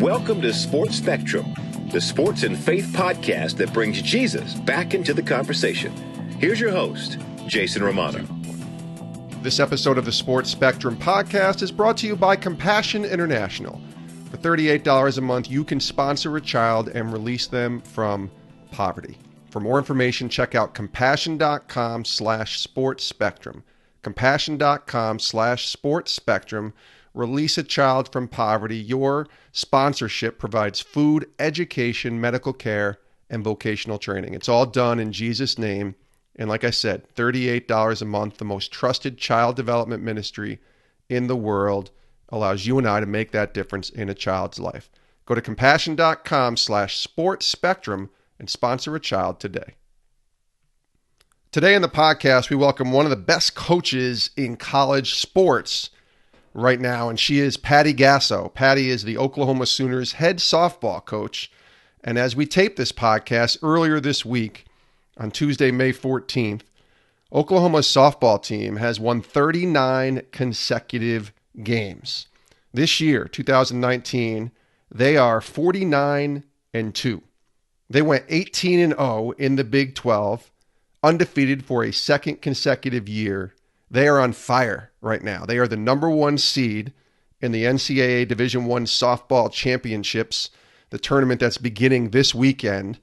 Welcome to Sports Spectrum, the sports and faith podcast that brings Jesus back into the conversation. Here's your host, Jason Romano. This episode of the Sports Spectrum podcast is brought to you by Compassion International. For $38 a month, you can sponsor a child and release them from poverty. For more information, check out compassion.com/sportsspectrum. Compassion.com/sportsspectrum. Release a child from poverty. Your sponsorship provides food, education, medical care, and vocational training. It's all done in Jesus' name. And like I said, $38 a month, the most trusted child development ministry in the world, allows you and I to make that difference in a child's life. Go to compassion.com/sportsspectrum and sponsor a child today. Today in the podcast, we welcome one of the best coaches in college sports right now, and she is Patty Gasso. Patty is the Oklahoma Sooners head softball coach. And as we tape this podcast earlier this week, on Tuesday, May 14th, Oklahoma's softball team has won 39 consecutive games. This year, 2019, they are 49-2. They went 18-0 in the Big 12, undefeated for a second consecutive year. They are on fire right now. They are the number one seed in the NCAA Division I softball championships, the tournament that's beginning this weekend.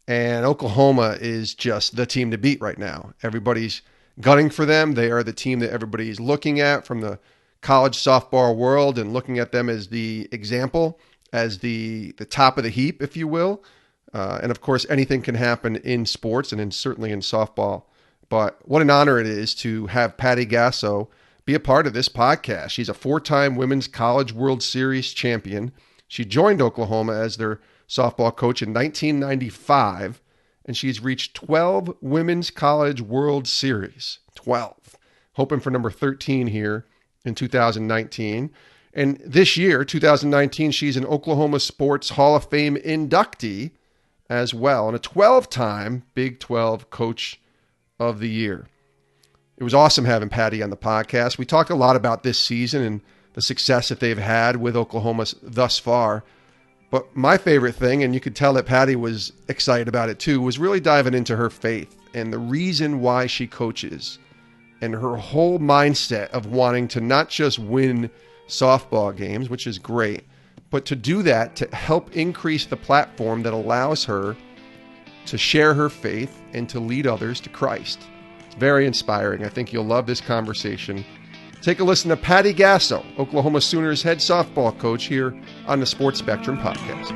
And Oklahoma is just the team to beat right now. Everybody's gunning for them. They are the team that everybody's looking at from the college softball world and looking at them as the example, as the top of the heap, if you will. And of course, anything can happen in sports and certainly in softball. But what an honor it is to have Patty Gasso be a part of this podcast. She's a four-time Women's College World Series champion. She joined Oklahoma as their softball coach in 1995, and she's reached 12 Women's College World Series. 12. Hoping for number 13 here in 2019. And this year, 2019, she's an Oklahoma Sports Hall of Fame inductee as well, and a 12-time Big 12 Coach of the Year. It was awesome having Patty on the podcast. We talked a lot about this season and the success that they've had with Oklahoma thus far. But my favorite thing, and you could tell that Patty was excited about it too, was really diving into her faith and the reason why she coaches and her whole mindset of wanting to not just win softball games, which is great, but to do that to help increase the platform that allows her to share her faith and to lead others to Christ. It's very inspiring. I think you'll love this conversation. Take a listen to Patty Gasso, Oklahoma Sooners head softball coach, here on the Sports Spectrum podcast.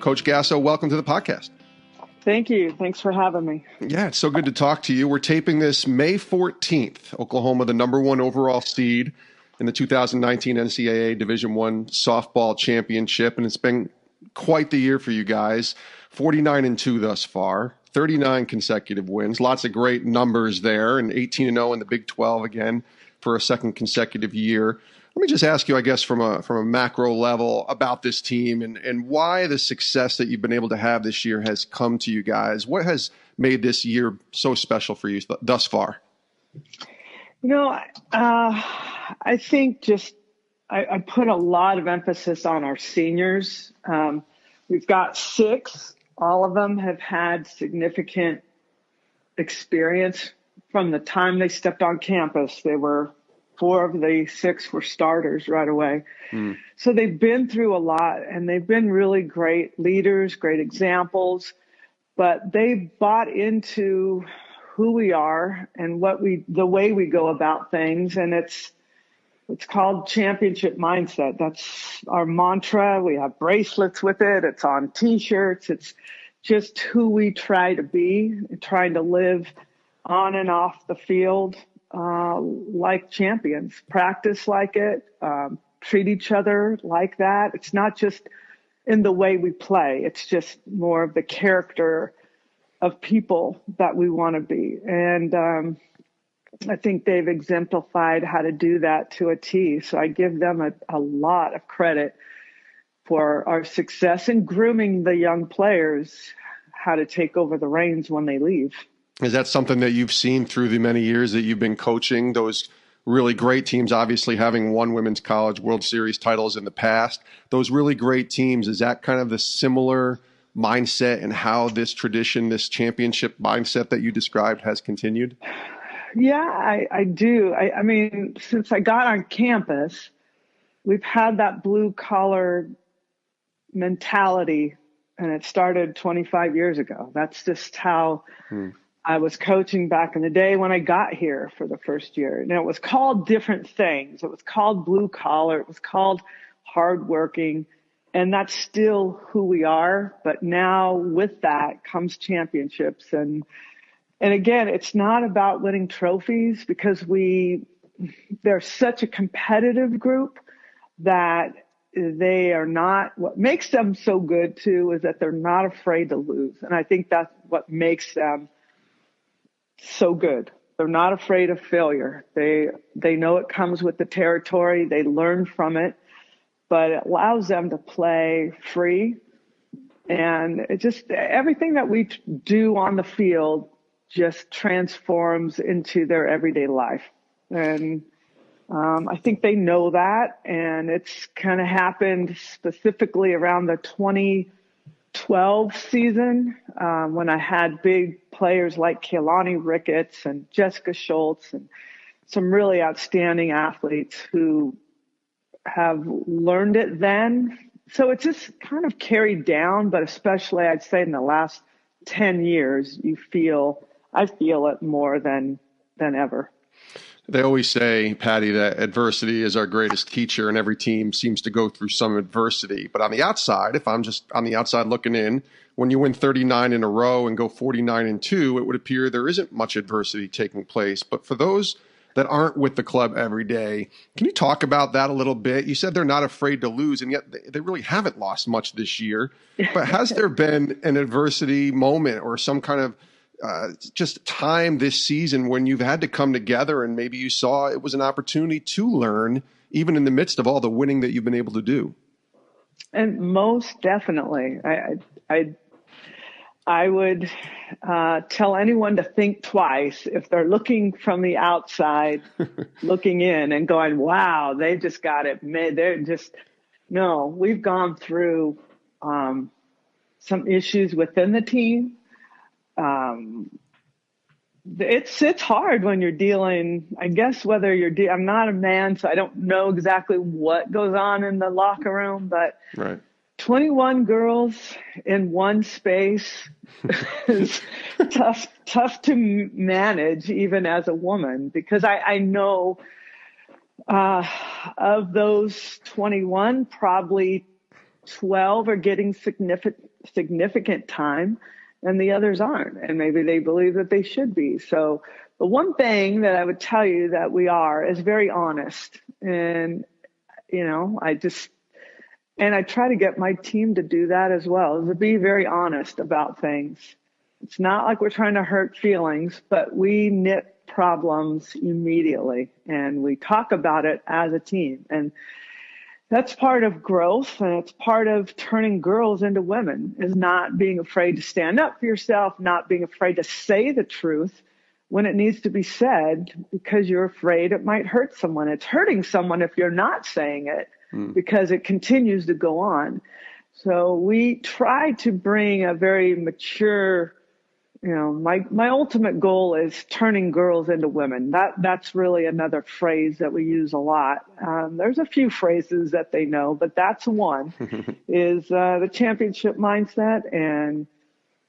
Coach Gasso, welcome to the podcast. Thank you. Thanks for having me. Yeah, it's so good to talk to you. We're taping this May 14th. Oklahoma, the number one overall seed in the 2019 NCAA Division I softball championship, and it's been quite the year for you guys. 49-2 thus far. 39 consecutive wins, lots of great numbers there, and 18-0 in the Big 12 again for a second consecutive year. Let me just ask you, I guess, from a macro level about this team and why the success that you've been able to have this year has come to you guys. What has made this year so special for you thus far? You know, I think I put a lot of emphasis on our seniors. We've got 6. All of them have had significant experience from the time they stepped on campus. 4 of the 6 were starters right away. So they've been through a lot, and they've been really great leaders, great examples, but they bought into who we are and the way we go about things. And it's called championship mindset. That's our mantra. We have bracelets with it. It's on T-shirts. It's just who we try to be, trying to live on and off the field like champions. Practice like it. Treat each other like that. It's not just in the way we play. It's just more of the character of people that we want to be. And I think they've exemplified how to do that to a T. So I give them a lot of credit for our success in grooming the young players how to take over the reins when they leave. Is that something that you've seen through the many years that you've been coaching, those really great teams, obviously having won Women's College World Series titles in the past. Those really great teams, is that kind of the similar mindset and how this tradition, this championship mindset that you described has continued? Yeah, I do. I mean, since I got on campus, we've had that blue collar mentality, and it started 25 years ago. That's just how I was coaching back in the day when I got here for the first year. And it was called different things. It was called blue collar. It was called hardworking. And that's still who we are. But now with that comes championships. And again, it's not about winning trophies, because they're such a competitive group that they are not. What makes them so good too is that they're not afraid to lose. And I think that's what makes them so good. They're not afraid of failure. They know it comes with the territory. They learn from it, but it allows them to play free. And it just, everything that we do on the field just transforms into their everyday life. And I think they know that. And it's kind of happened specifically around the 2012 season, when I had big players like Kehlani Ricketts and Jessica Schultz and some really outstanding athletes who have learned it then. So it's just kind of carried down, but especially I'd say in the last 10 years, I feel it more than ever. They always say, Patty, that adversity is our greatest teacher, and every team seems to go through some adversity. But on the outside, if I'm just on the outside looking in, when you win 39 in a row and go 49-2, it would appear there isn't much adversity taking place. But for those that aren't with the club every day, can you talk about that a little bit? You said they're not afraid to lose, and yet they really haven't lost much this year. But has there been an adversity moment or some kind of just time this season when you've had to come together and maybe you saw it was an opportunity to learn, even in the midst of all the winning that you've been able to do? And most definitely, I would tell anyone to think twice if they're looking from the outside, looking in and going, wow, they just got it made. No, we've gone through some issues within the team. It's hard when you're dealing, I guess, I'm not a man, so I don't know exactly what goes on in the locker room, but right. 21 girls in one space is tough to manage, even as a woman, because I know of those 21, probably 12 are getting significant time, and the others aren't. And maybe they believe that they should be. So the one thing that I would tell you that we are is very honest. And, I try to get my team to do that as well, to be very honest about things. It's not like we're trying to hurt feelings, but we nit problems immediately and we talk about it as a team. And that's part of growth, and it's part of turning girls into women, is not being afraid to stand up for yourself, not being afraid to say the truth when it needs to be said, because you're afraid it might hurt someone. It's hurting someone if you're not saying it, because it continues to go on. So we try to bring a very mature, my ultimate goal is turning girls into women. That's really another phrase that we use a lot. There's a few phrases that they know, but that's one, is the championship mindset, and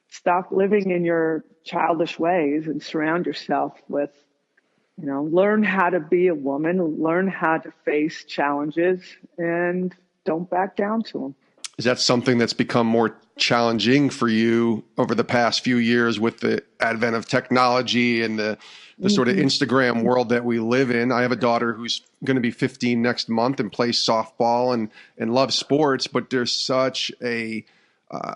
stop living in your childish ways and surround yourself with, learn how to be a woman, learn how to face challenges, and don't back down to them. Is that something that's become more challenging for you over the past few years with the advent of technology and the sort of Instagram world that we live in? I have a daughter who's going to be 15 next month and plays softball and loves sports, but there's such a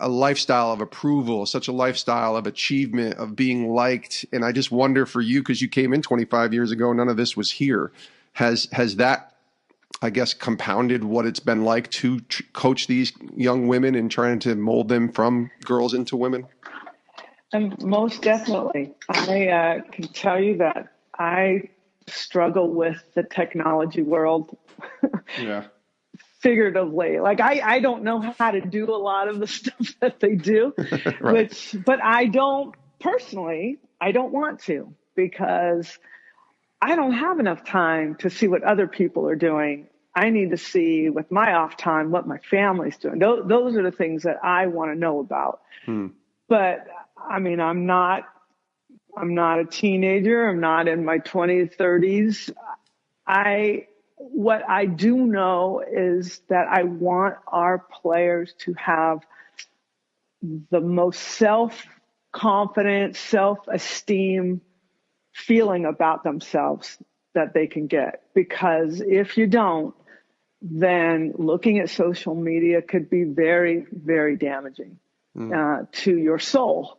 lifestyle of approval, such a lifestyle of achievement, of being liked. And I just wonder for you, because you came in 25 years ago, none of this was here. Has that, I guess, compounded what it's been like to coach these young women and trying to mold them from girls into women? And most definitely. I can tell you that I struggle with the technology world. Yeah. Figuratively, like I don't know how to do a lot of the stuff that they do, Right. but I don't want to, because I don't have enough time to see what other people are doing. I need to see with my off time what my family's doing. Those are the things that I want to know about. But I mean, I'm not a teenager. I'm not in my 20s, 30s. What I do know is that I want our players to have the most self-confident, self-esteem feeling about themselves that they can get. Because if you don't, then looking at social media could be very, very damaging to your soul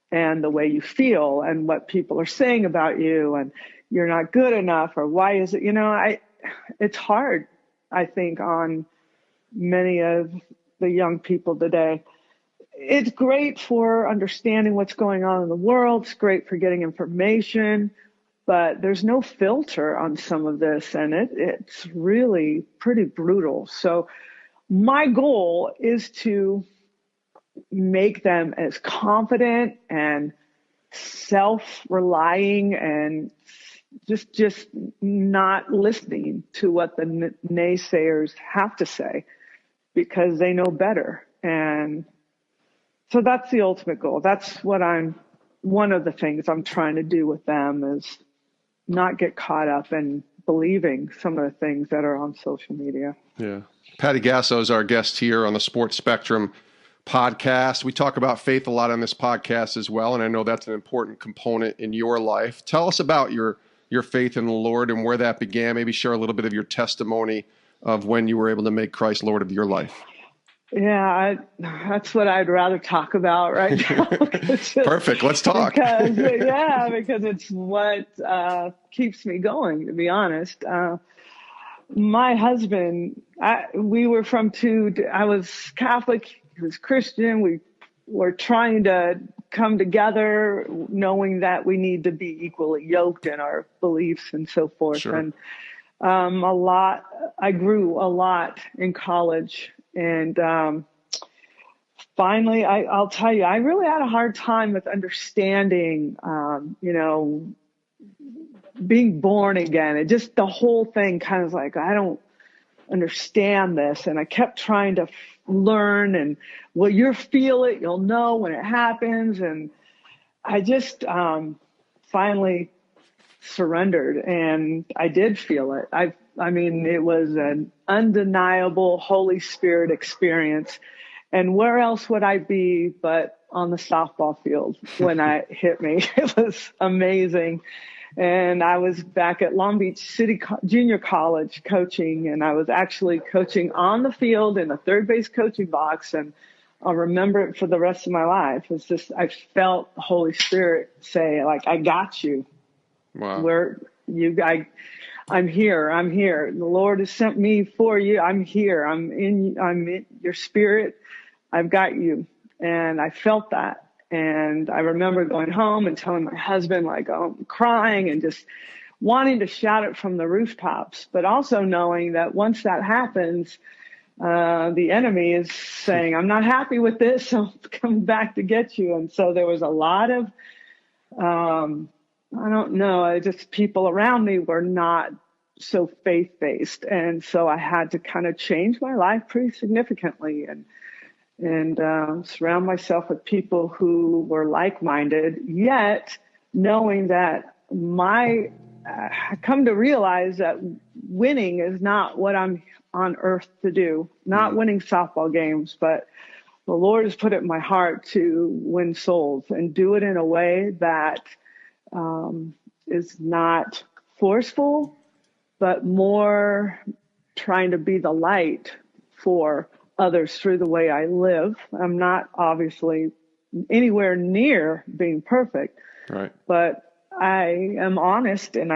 and the way you feel and what people are saying about you, and you're not good enough, or why is it, it's hard, I think, on many of the young people today. It's great for understanding what's going on in the world. It's great for getting information, but there's no filter on some of this, and it's really pretty brutal. So my goal is to make them as confident and self-relying and just not listening to what the naysayers have to say, because they know better. And so that's the ultimate goal. That's one of the things I'm trying to do with them, is not get caught up in believing some of the things that are on social media. Yeah. Patty Gasso is our guest here on the Sports Spectrum podcast. We talk about faith a lot on this podcast as well, and I know that's an important component in your life. Tell us about your faith in the Lord and where that began. Maybe share a little bit of your testimony of when you were able to make Christ Lord of your life. Yeah, that's what I'd rather talk about right now. Perfect. Let's talk. Because it's what keeps me going, to be honest. My husband, we were I was Catholic, he was Christian. We were trying to come together, knowing that we need to be equally yoked in our beliefs and so forth. Sure. And I grew a lot in college. And finally, I'll tell you, I really had a hard time with understanding, being born again. It just, the whole thing kind of like, I don't understand this. And I kept trying to learn, and you'll feel it, you'll know when it happens. And I just finally surrendered, and I did feel it. I mean, it was an undeniable Holy Spirit experience. And where else would I be but on the softball field when it hit me? It was amazing. And I was back at Long Beach City Junior College coaching, and I was actually coaching on the field in a third base coaching box. And I'll remember it for the rest of my life. It's just, I felt the Holy Spirit say, like, I got you. Wow. I'm here. The Lord has sent me for you. I'm here. I'm in your spirit. I've got you. And I felt that. And I remember going home and telling my husband, like, I'm crying and just wanting to shout it from the rooftops, but also knowing that once that happens, the enemy is saying, I'm not happy with this. I'll come back to get you. And so there was a lot of, I don't know, just people around me were not so faith-based. And so I had to kind of change my life pretty significantly and surround myself with people who were like-minded, yet knowing that I come to realize that winning is not what I'm on earth to do, not winning softball games, but the Lord has put it in my heart to win souls and do it in a way that is not forceful, but more trying to be the light for others through the way I live. I'm not obviously anywhere near being perfect, right? But I am honest, and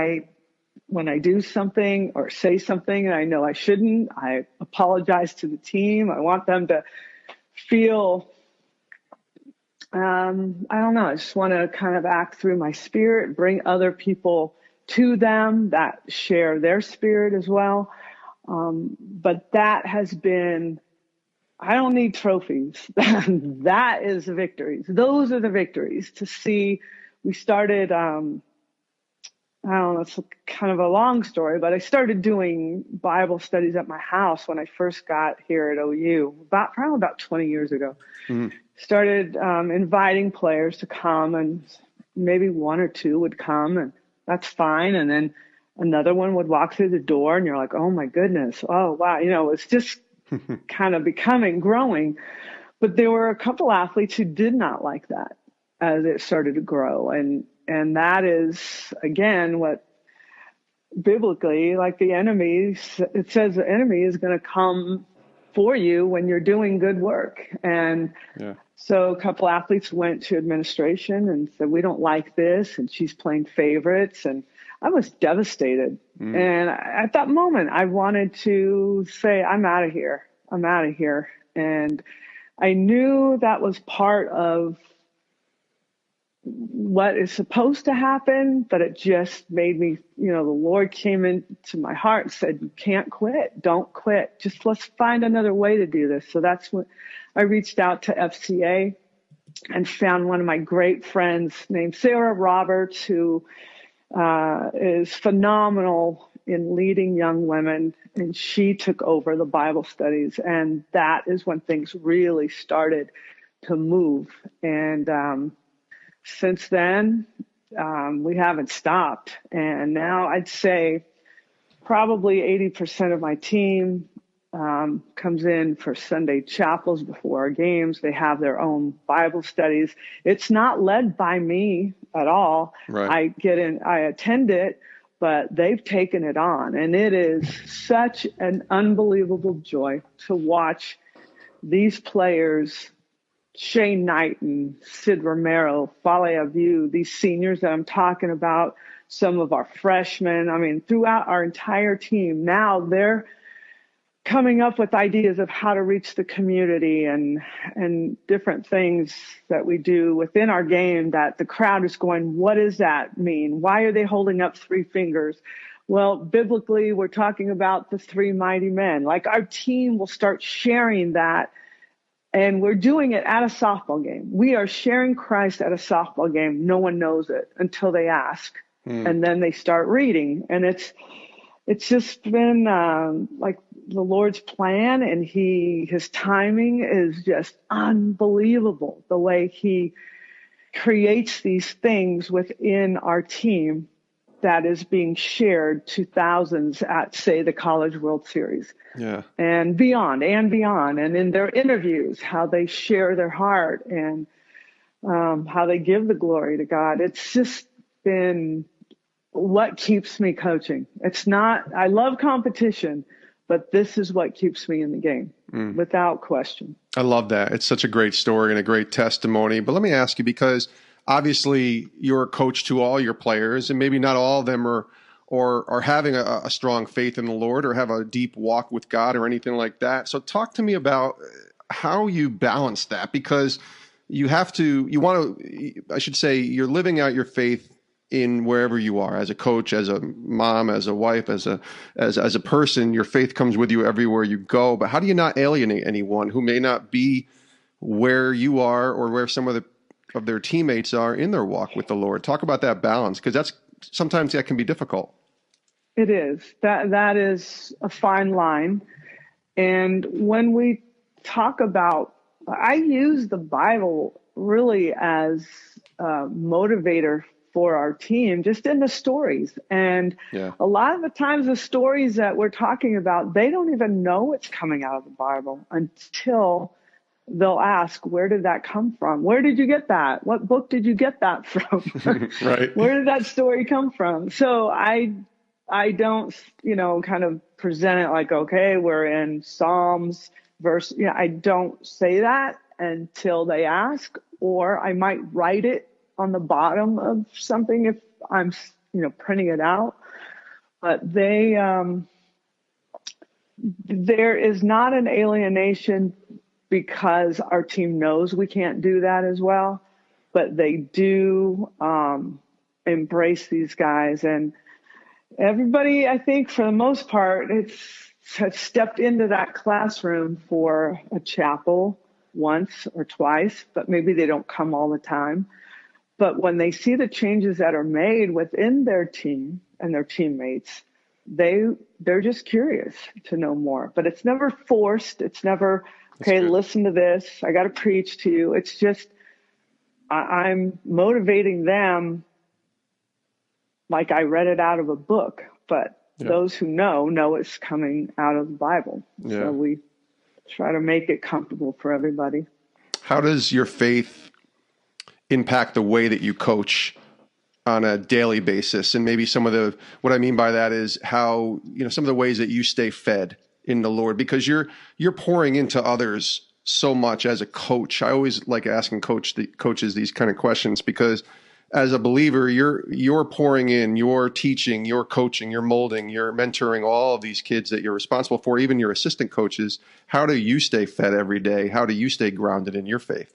when I do something or say something and I know I shouldn't, I apologize to the team. I want them to feel, I don't know, I just want to kind of act through my spirit, bring other people to them that share their spirit as well. But that has been, I don't need trophies. That is the victories. Those are the victories to see. We started, I don't know, it's kind of a long story, but I started doing Bible studies at my house when I first got here at OU, probably about 20 years ago. Mm-hmm. Started inviting players to come, and maybe one or two would come, and that's fine. And then another one would walk through the door, and you're like, oh my goodness, oh wow. It's just kind of growing. But there were a couple athletes who did not like that as it started to grow. And that is, again, what biblically, like the enemy, it says the enemy is going to come for you when you're doing good work. And so a couple athletes went to administration and said, we don't like this. And she's playing favorites. And I was devastated. And at that moment, I wanted to say, I'm out of here. And I knew that was part of what is supposed to happen, but it just made me, the Lord came into my heart and said, you can't quit. Don't quit. Just let's find another way to do this. So that's when I reached out to FCA and found one of my great friends named Sarah Roberts, who is phenomenal in leading young women. And she took over the Bible studies. And that is when things really started to move. And, since then, we haven't stopped. And now I'd say probably 80% of my team comes in for Sunday chapels before our games. They have their own Bible studies. It's not led by me at all. Right. I attend it, but they've taken it on. And it is such an unbelievable joy to watch these players, Shane Knight and Sid Romero, Fale Aviu, these seniors that I'm talking about, some of our freshmen, throughout our entire team. Now they're coming up with ideas of how to reach the community and different things that we do within our game that the crowd is going, what does that mean? Why are they holding up three fingers? Well, biblically, we're talking about the three mighty men. Like, our team will start sharing that. And we're doing it at a softball game. We are sharing Christ at a softball game. No one knows it until they ask. And then they start reading. And it's just been like the Lord's plan, and his timing is just unbelievable, the way he creates these things within our team that is being shared to thousands at, say, the College World Series. Yeah. And beyond. And in their interviews, how they share their heart and how they give the glory to God. It's just been what keeps me coaching. I love competition, but this is what keeps me in the game, without question. I love that. It's such a great story and a great testimony. But let me ask you, because obviously you're a coach to all your players, and maybe not all of them are having a strong faith in the Lord or have a deep walk with God or anything like that. So talk to me about how you balance that, because you're living out your faith in wherever you are, as a coach, as a mom, as a wife, as a person. Your faith comes with you everywhere you go. But how do you not alienate anyone who may not be where you are or where some of their teammates are in their walk with the Lord? Talk about that balance, because sometimes that can be difficult. It is. That is a fine line. And when we talk about, I use the Bible really as a motivator for our team, just in the stories. And a lot of the times the stories that we're talking about, they don't even know it's coming out of the Bible until they'll ask, where did that come from? Where did you get that? What book did you get that from? Right. Where did that story come from? So I don't, kind of present it like, okay, we're in Psalms verse. I don't say that until they ask, or I might write it on the bottom of something if I'm, printing it out. But there is not an alienation, because our team knows we can't do that as well, but they do embrace these guys. And Everybody, I think for the most part, has stepped into that classroom for a chapel once or twice, but maybe they don't come all the time. But when they see the changes that are made within their team and their teammates, they're just curious to know more. But it's never forced. It's never, okay, listen to this. I got to preach to you. It's just I'm motivating them like I read it out of a book. But those who know it's coming out of the Bible. Yeah. So we try to make it comfortable for everybody. How does your faith impact the way that you coach on a daily basis? And maybe what I mean by that is how, some of the ways that you stay fed in the Lord, because you're pouring into others so much as a coach. I always like asking coaches these kind of questions, because as a believer, you're pouring in, you're teaching, you're coaching, you're molding, you're mentoring all of these kids that you're responsible for, even your assistant coaches. How do you stay fed every day? How do you stay grounded in your faith?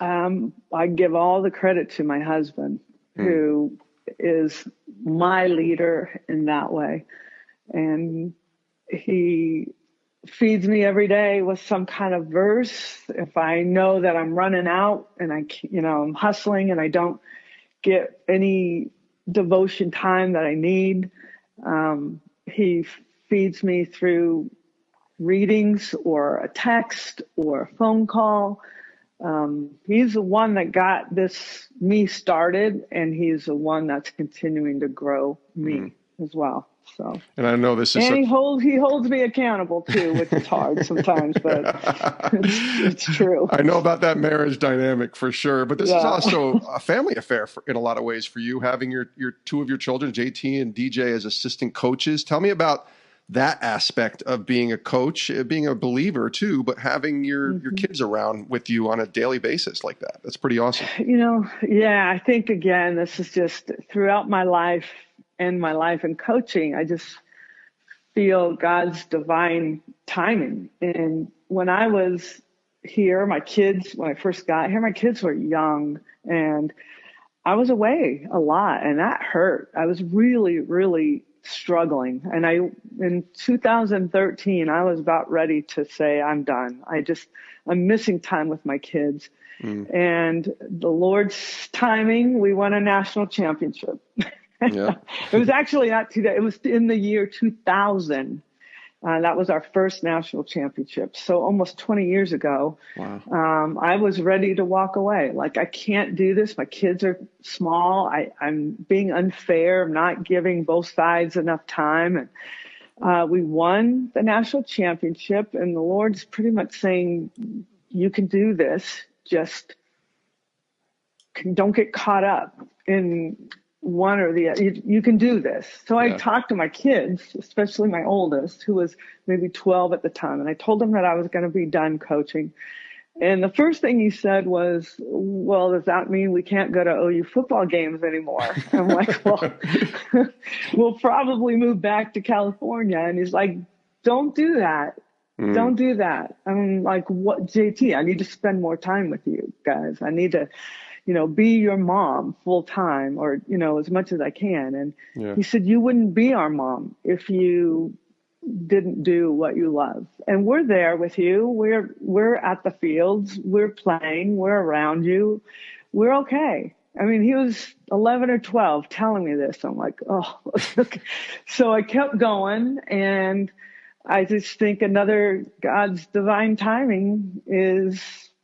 I give all the credit to my husband, who is my leader in that way. And he feeds me every day with some kind of verse. If I know that I'm running out and I'm hustling and I don't get any devotion time that I need, he feeds me through readings or a text or a phone call. He's the one that got me started, and he's the one that's continuing to grow me as well. So, and I know this is, and he holds me accountable too, which is hard sometimes, but it's true. I know about that marriage dynamic for sure, but this is also a family affair in a lot of ways for you, having your two of your children, JT and DJ, as assistant coaches. Tell me about that aspect of being a coach, being a believer too, but having your kids around with you on a daily basis like that. That's pretty awesome. I think, again, this is just throughout my life and my life in coaching, I just feel God's divine timing. And when I was here, when I first got here, my kids were young and I was away a lot, and that hurt. I was really, really struggling. And in 2013, I was about ready to say, I'm done. I'm missing time with my kids. And the Lord's timing, we won a national championship. Yeah. It was actually not today. It was in the year 2000. That was our first national championship. So almost 20 years ago, wow. I was ready to walk away. Like, I can't do this. My kids are small. I'm being unfair. I'm not giving both sides enough time. And we won the national championship, and the Lord's pretty much saying, you can do this. Just don't get caught up in one or the other. You can do this. So I talked to my kids, especially my oldest, who was maybe 12 at the time. And I told him that I was going to be done coaching. And the first thing he said was, well, does that mean we can't go to OU football games anymore? I'm like, well, we'll probably move back to California. And he's like, don't do that. Don't do that. I'm like, what, JT, I need to spend more time with you guys. I need to, be your mom full time, or, as much as I can. And he said, you wouldn't be our mom if you didn't do what you love. And we're there with you. We're at the fields. We're playing. We're around you. We're okay. I mean, he was 11 or 12 telling me this. I'm like, oh, okay. So I kept going, and I just think another God's divine timing is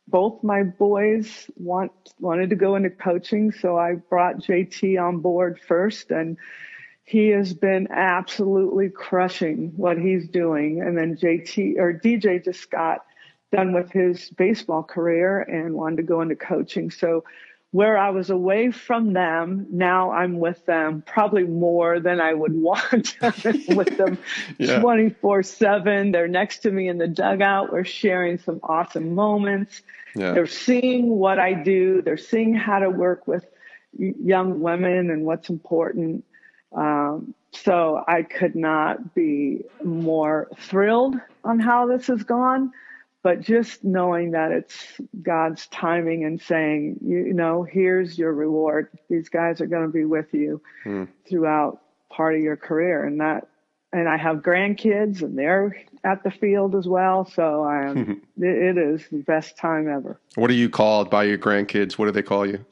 both my boys wanted to go into coaching. So I brought JT on board first, and he has been absolutely crushing what he's doing. And then DJ just got done with his baseball career and wanted to go into coaching. So where I was away from them, now I'm with them probably more than I would want with them 24/7. They're next to me in the dugout. We're sharing some awesome moments. Yeah. They're seeing what I do. They're seeing how to work with young women and what's important. So I could not be more thrilled on how this has gone. But just knowing that it's God's timing and saying, here's your reward. These guys are going to be with you throughout part of your career. And I have grandkids, and they're at the field as well. So it is the best time ever. What are you called by your grandkids? What do they call you?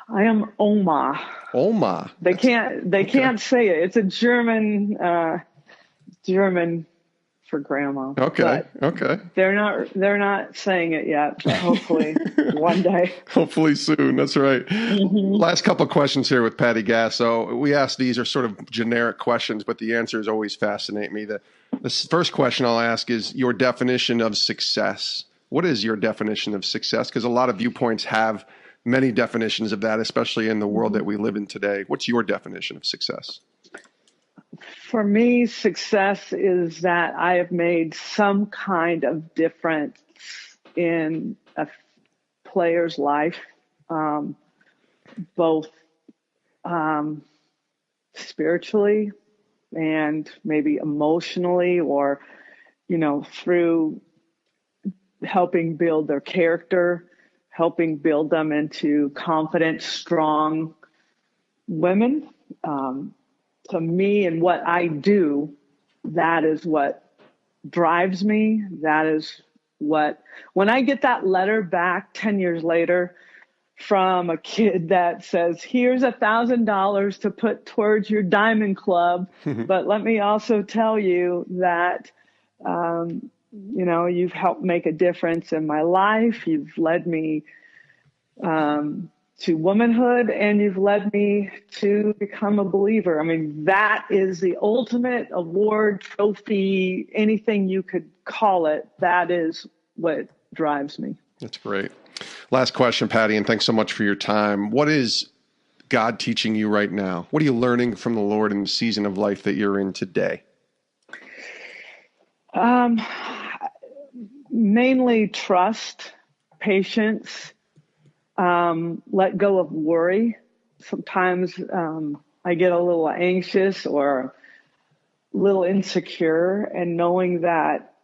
I am Oma. Oma. They can't say it. It's a German for grandma. Okay. But okay. They're not saying it yet, but hopefully one day. Hopefully soon. That's right. Mm-hmm. Last couple of questions here with Patty Gasso. We ask these are sort of generic questions, but the answers always fascinate me. The first question I'll ask is your definition of success. What is your definition of success? Because a lot of viewpoints have many definitions of that, especially in the world that we live in today. What's your definition of success? For me, success is that I have made some kind of difference in a player's life, both spiritually and maybe emotionally, or, through helping build their character, helping build them into confident, strong women. To me and what I do, that is what drives me. That is when I get that letter back 10 years later from a kid that says, here's $1,000 to put towards your diamond club. But let me also tell you that, you've helped make a difference in my life. You've led me, to womanhood, and you've led me to become a believer. I mean, that is the ultimate award, trophy, anything you could call it. That is what drives me. That's great. Last question, Patty, and thanks so much for your time. What is God teaching you right now? What are you learning from the Lord in the season of life that you're in today? Mainly trust, patience, let go of worry. Sometimes I get a little anxious or a little insecure, and knowing that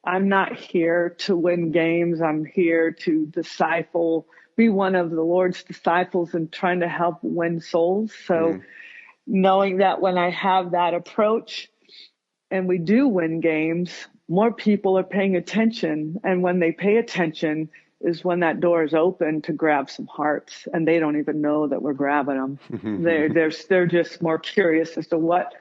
I'm not here to win games. I'm here to be one of the Lord's disciples and trying to help win souls. So knowing that when I have that approach and we do win games, more people are paying attention. And when they pay attention is when that door is open to grab some hearts, and they don't even know that we're grabbing them. They're just more curious as to what,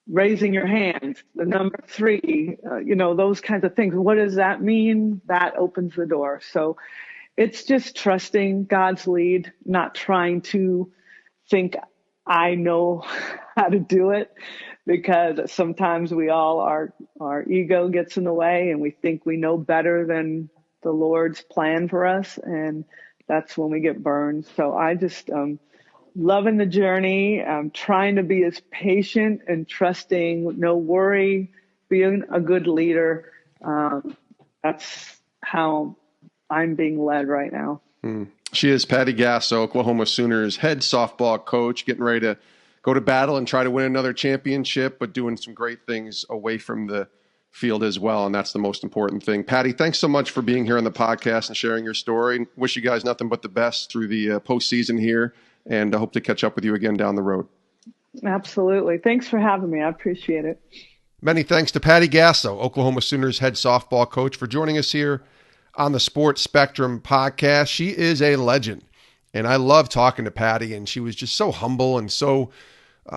raising your hands, the number 3, those kinds of things. What does that mean? That opens the door. So it's just trusting God's lead, not trying to think I know how to do it, because sometimes our ego gets in the way and we think we know better than the Lord's plan for us, and that's when we get burned. So I just loving the journey. I'm trying to be as patient and trusting, no worry, being a good leader. That's how I'm being led right now. She is Patty Gasso, Oklahoma Sooners head softball coach, getting ready to go to battle and try to win another championship, but doing some great things away from the field as well, and that's the most important thing. Patty, thanks so much for being here on the podcast and sharing your story. Wish you guys nothing but the best through the postseason here, and I hope to catch up with you again down the road. Absolutely. Thanks for having me. I appreciate it. Many thanks to Patty Gasso, Oklahoma Sooners head softball coach, for joining us here on the Sports Spectrum podcast. She is a legend, and I love talking to Patty, and she was just so humble and so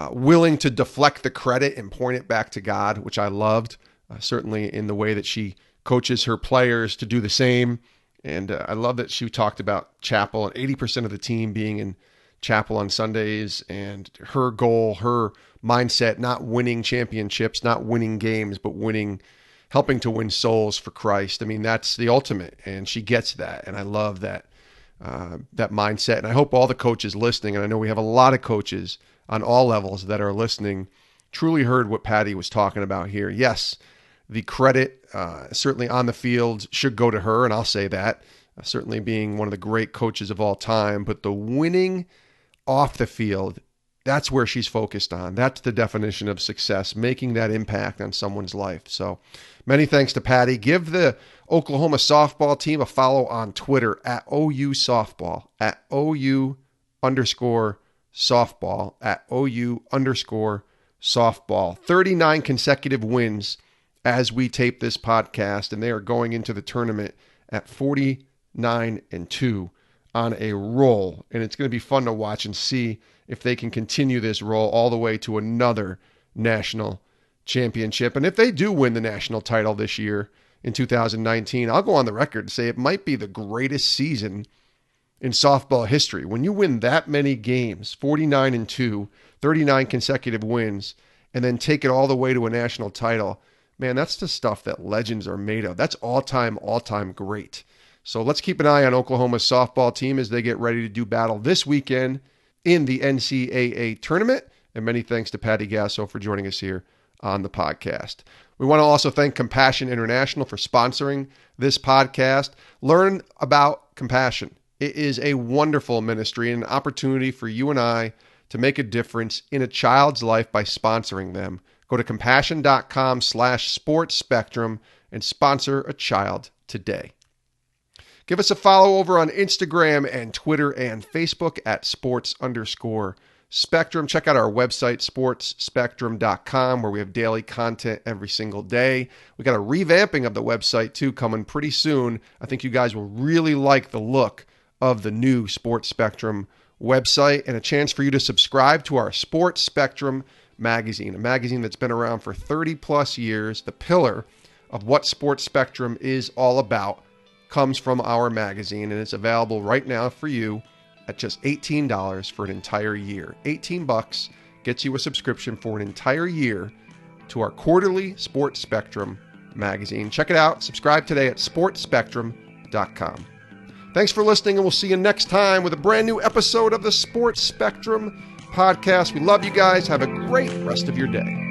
willing to deflect the credit and point it back to God, which I loved. Certainly in the way that she coaches her players to do the same. And I love that she talked about chapel and 80% of the team being in chapel on Sundays, and her goal, her mindset, not winning championships, not winning games, but helping to win souls for Christ. I mean, that's the ultimate, and she gets that. And I love that mindset. And I hope all the coaches listening, and I know we have a lot of coaches on all levels that are listening, truly heard what Patty was talking about here. Yes, the credit certainly on the field should go to her, and I'll say that, certainly being one of the great coaches of all time. But the winning off the field, that's where she's focused on. That's the definition of success, making that impact on someone's life. So many thanks to Patty. Give the Oklahoma softball team a follow on Twitter at OU Softball, at OU_softball. softball at OU_softball. 39 consecutive wins as we tape this podcast, and they are going into the tournament at 49-2 on a roll. And it's going to be fun to watch and see if they can continue this roll all the way to another national championship. And if they do win the national title this year in 2019, I'll go on the record and say it might be the greatest season in softball history. When you win that many games, 49-2, 39 consecutive wins, and then take it all the way to a national title, man, that's the stuff that legends are made of. That's all-time great. So let's keep an eye on Oklahoma's softball team as they get ready to do battle this weekend in the NCAA tournament. And many thanks to Patty Gasso for joining us here on the podcast. We want to also thank Compassion International for sponsoring this podcast. Learn about Compassion. It is a wonderful ministry and an opportunity for you and I to make a difference in a child's life by sponsoring them. Go to compassion.com/sportsspectrum and sponsor a child today. Give us a follow over on Instagram and Twitter and Facebook at sports_spectrum. Check out our website, sportsspectrum.com, where we have daily content every single day. We got a revamping of the website too coming pretty soon. I think you guys will really like the look of the new Sports Spectrum website, and a chance for you to subscribe to our Sports Spectrum magazine, a magazine that's been around for 30 plus years. The pillar of what Sports Spectrum is all about comes from our magazine, and it's available right now for you at just $18 for an entire year. $18 gets you a subscription for an entire year to our quarterly Sports Spectrum magazine. Check it out. Subscribe today at sportsspectrum.com. Thanks for listening, and we'll see you next time with a brand new episode of the Sports Spectrum podcast. We love you guys. Have a great rest of your day.